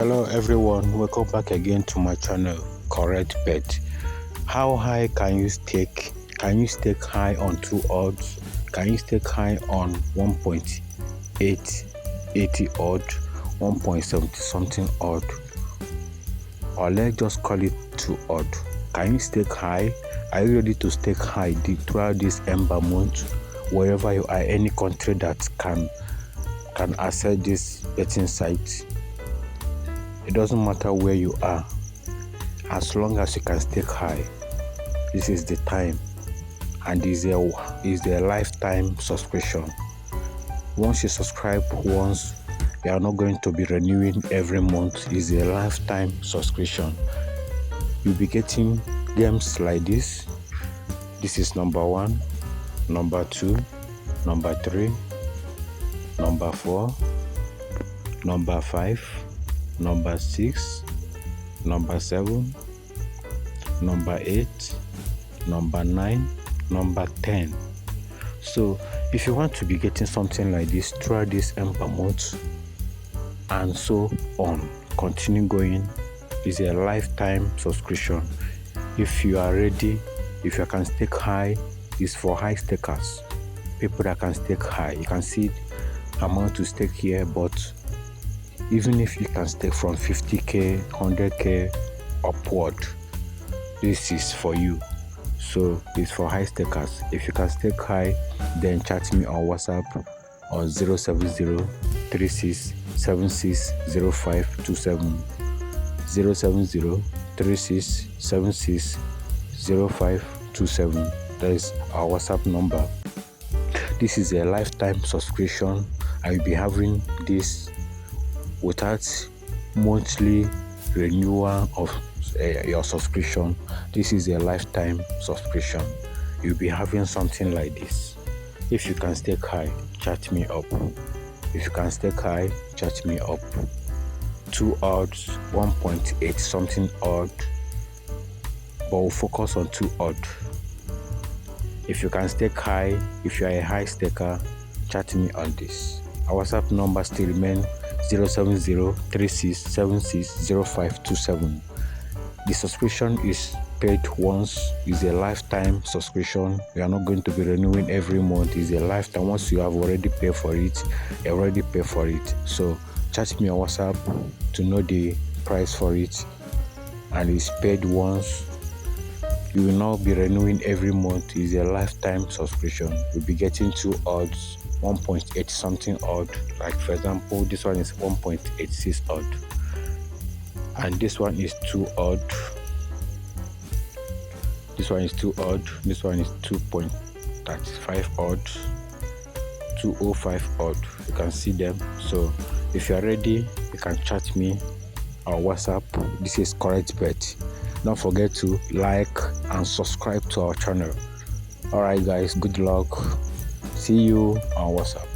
Hello everyone, welcome back again to my channel Correct Bet. How high can you stake high on 2 odds? Can you stake high on 1.880 odd, 1.70 something odd, or let's just call it 2 odd? Can you stake high? Are you ready to stake high throughout this Ember month? Wherever you are, any country that can access this betting site. It doesn't matter where you are, as long as you can stake high. This is the time, and is a lifetime subscription. Once you subscribe once, you are not going to be renewing every month. It's a lifetime subscription. You'll be getting games like this. This is number 1, number 2, number 3, number 4, number 5, number 6, number 7, number 8, number 9, number 10. So if you want to be getting something like this throughout this Ember month and so on, continue going. It's a lifetime subscription. If you are ready, if you can stake high, it's for high stakers, people that can stake high. You can see amount to stake here, but even if you can stake from 50k, 100k upward, this is for you. So it's for high stakers. If you can stake high, then chat me on WhatsApp on 070-3676-0527, 070-3676-0527. That is our WhatsApp number. This is a lifetime subscription. I will be having this without monthly renewal of your subscription. This is a lifetime subscription. You'll be having something like this. If you can stake high, chat me up. If you can stake high, chat me up. 2 odds, 1.8 something odd, but we'll focus on 2 odd. If you can stake high, if you are a high staker, chat me on this. Our WhatsApp number still remains 070-3676-0527. The subscription is paid once. Is a lifetime subscription. You are not going to be renewing every month. Is a lifetime. Once you have already paid for it, you already pay for it. So chat me on WhatsApp to know the price for it, and it's paid once. You will not be renewing every month. Is a lifetime subscription. You'll be getting 2 odds, 1.8 something odd. Like for example, this one is 1.86 odd, and this one is 2 odd. This one is 2 odd. This one is 2.35 odd, 205 odd. You can see them. So if you are ready, you can chat me on WhatsApp. This is Correct Bet. Don't forget to like and subscribe to our channel. Alright guys, good luck. See you on WhatsApp.